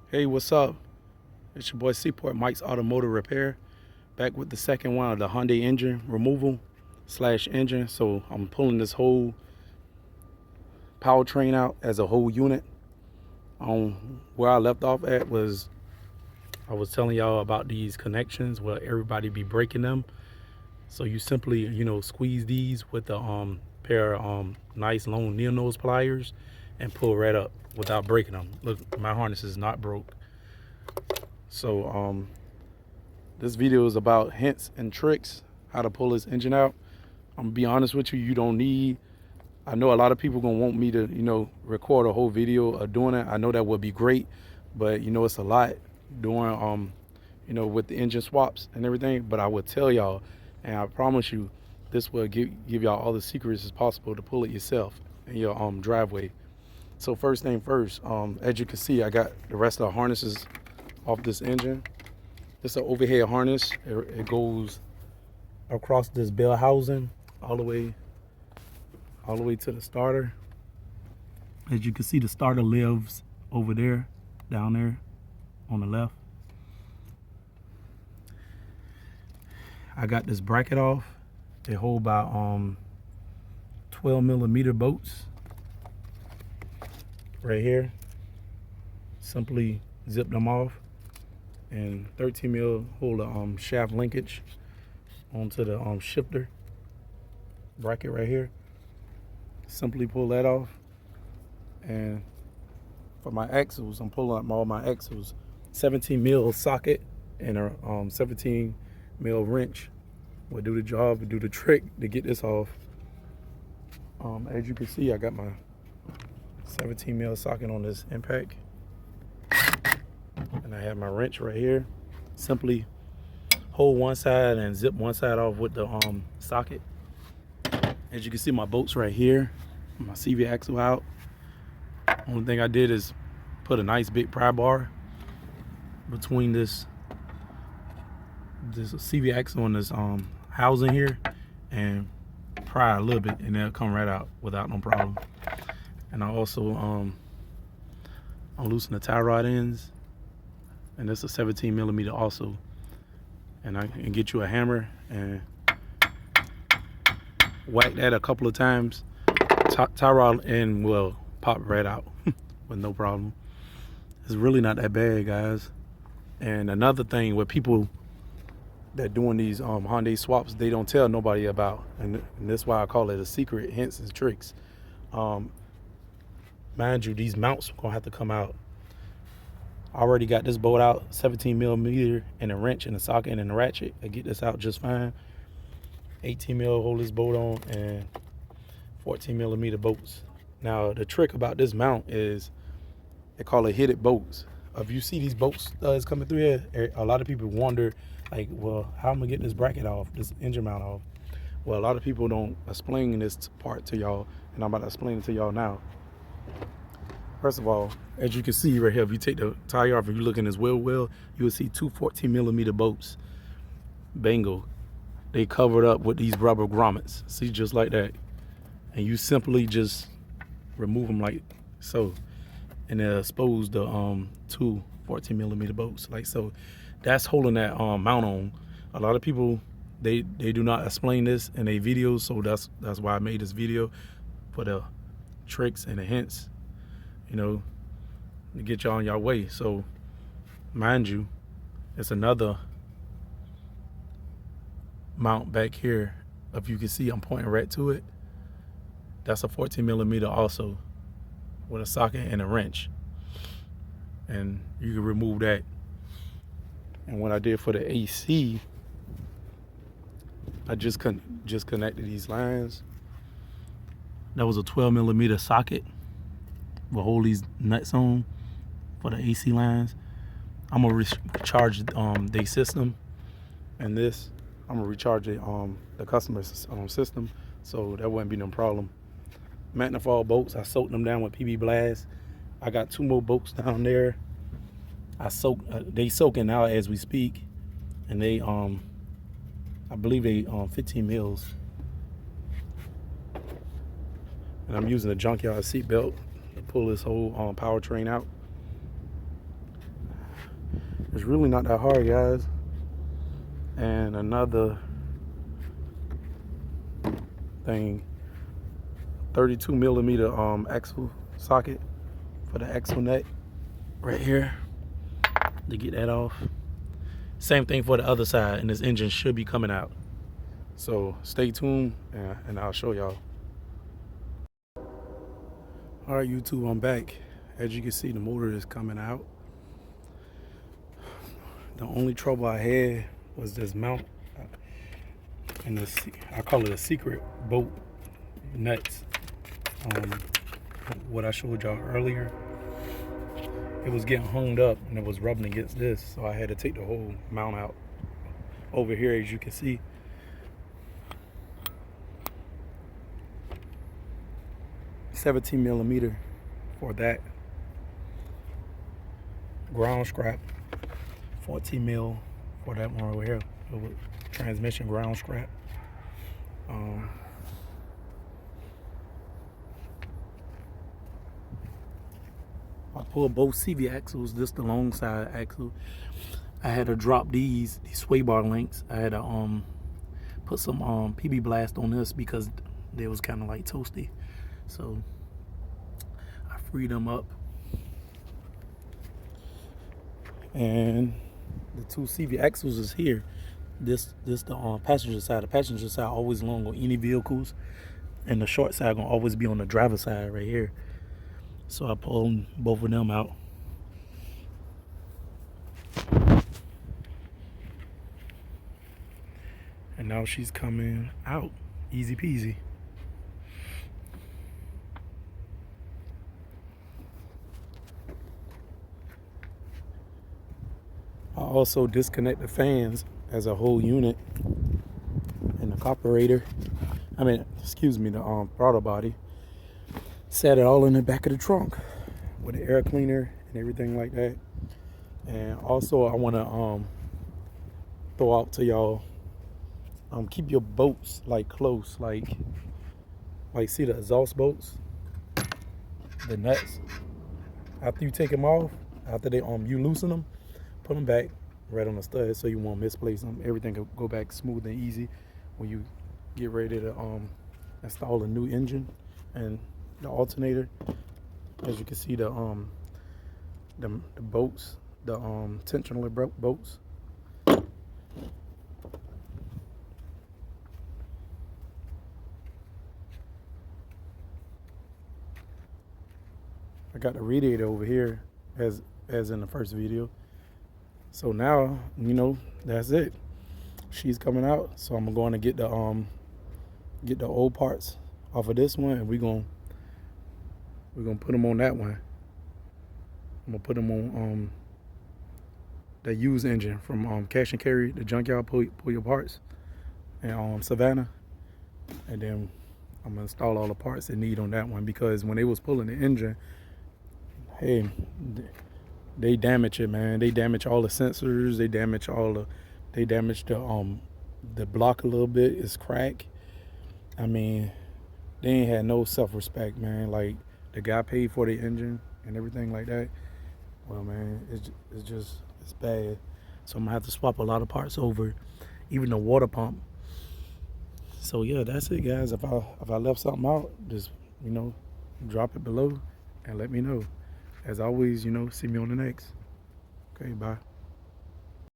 Hey, what's up? It's your boy Seaport Mike's Automotive Repair. Back with the second one of the Hyundai engine removal slash engine. So I'm pulling this whole powertrain out as a whole unit. Where I left off at was I was telling y'all about these connections where everybody be breaking them. So you simply, squeeze these with a pair of nice long needle nose pliers and pull right up without breaking them. Look, my harness is not broke. So this video is about hints and tricks how to pull this engine out. I'm gonna be honest with you, you don't need, I know a lot of people gonna want me to record a whole video of doing it. I know that would be great, but it's a lot doing with the engine swaps and everything. But I would tell y'all, and I promise you, this will give y'all all the secrets as possible to pull it yourself in your driveway. So first thing first, as you can see, I got the rest of the harnesses off this engine. It's an overhead harness. It goes across this bell housing all the way to the starter. As you can see, the starter lives over there, down there on the left. I got this bracket off. They hold about 12 millimeter bolts right here. Simply zip them off, and 13 mil hold a shaft linkage onto the shifter bracket right here. Simply pull that off, and for my axles, I'm pulling up all my axles. 17 mil socket and a 17 mil wrench will do the job, will do the trick to get this off. As you can see, I got my 17 mil socket on this impact, and I have my wrench right here. Simply hold one side and zip one side off with the socket. As you can see, my bolts right here, my CV axle out. Only thing I did is put a nice big pry bar between this CV axle and this housing here, and pry a little bit, and it'll come right out without no problem. And I also unloosen the tie rod ends, and this is a 17 millimeter also. And I can get you a hammer and whack that a couple of times. Tie rod end will pop right out with no problem. It's really not that bad, guys. And another thing with people that doing these Hyundai swaps, they don't tell nobody about, and that's why I call it a secret, hints and tricks. Mind you, these mounts are gonna have to come out. I already got this bolt out, 17 millimeter, and a wrench and a socket and a ratchet. I get this out just fine. 18 mil hold this bolt on, and 14 millimeter bolts. Now the trick about this mount is they call it hidden bolts. If you see these bolts coming through here, a lot of people wonder, like, well, how am I gonna get this bracket off, this engine mount off? Well, a lot of people don't explain this part to y'all, and I'm about to explain it to y'all now. First of all, as you can see right here, if you take the tire off and you look in this wheel well, you will see two 14 millimeter bolts. Bingo. They covered up with these rubber grommets. See, just like that. And you simply just remove them like so. And they'll expose the two 14 millimeter bolts like so. That's holding that mount on. A lot of people, they do not explain this in their videos, so that's why I made this video, for the tricks and the hints, to get y'all on your way. So mind you, it's another mount back here. If you can see, I'm pointing right to it. That's a 14 millimeter also, with a socket and a wrench, and you can remove that. And what I did for the AC, I just connected these lines. That was a 12 millimeter socket. We'll hold these nuts on for the AC lines. I'm gonna recharge the system, and this I'm gonna recharge the customer's system, so that wouldn't be no problem. Manifold bolts, I soaked them down with PB Blast. I got two more bolts down there. They soaking now as we speak, and they I believe they 15 mils. And I'm using a junkyard seat belt to pull this whole powertrain out. It's really not that hard, guys. And another thing, 32 millimeter axle socket for the axle nut right here to get that off. Same thing for the other side, and this engine should be coming out. So stay tuned and I'll show y'all. All right, YouTube, I'm back. As you can see, the motor is coming out. The only trouble I had was this mount and this, I call it a secret bolt nuts. What I showed y'all earlier, it was getting hung up and it was rubbing against this, so I had to take the whole mount out. Over here, as you can see, $17 millimeter for that. Ground scrap, 14 mil for that one over here. Transmission ground scrap. I pulled both CV axles. This the long side axle. I had to drop these sway bar links. I had to put some PB Blast on this because they was kind of like toasty. So I freed them up. And the two CV axles is here. This the passenger side. The passenger side always long on any vehicles, and the short side gonna always be on the driver side right here. So I pulled both of them out. And now she's coming out. Easy peasy. I also disconnect the fans as a whole unit and the carburetor. Excuse me, the throttle body. Set it all in the back of the trunk with the air cleaner and everything like that. And also, I want to throw out to y'all, keep your bolts like close, like see the exhaust bolts, the nuts. After you take them off, after they you loosen them, put them back right on the stud so you won't misplace them. Everything will go back smooth and easy when you get ready to install a new engine and the alternator. As you can see, the bolts, the tensioner bolts. I got the radiator over here as in the first video. So now, you know, that's it. She's coming out, so I'm going to get the old parts off of this one, and we're gonna put them on that one. I'm gonna put them on the used engine from Cash and Carry, the junkyard. Pull your parts, and Savannah, and then I'm gonna install all the parts they need on that one, because when they was pulling the engine, hey, they damage it, man. They damage all the sensors. They damage the block a little bit. It's cracked. I mean, they ain't had no self-respect, man. Like, the guy paid for the engine and everything like that. Well, man, it's bad. So I'm gonna have to swap a lot of parts over, even the water pump. So yeah, that's it, guys. If I left something out, just, you know, drop it below and let me know. As always, you know, see me on the next. Okay, bye.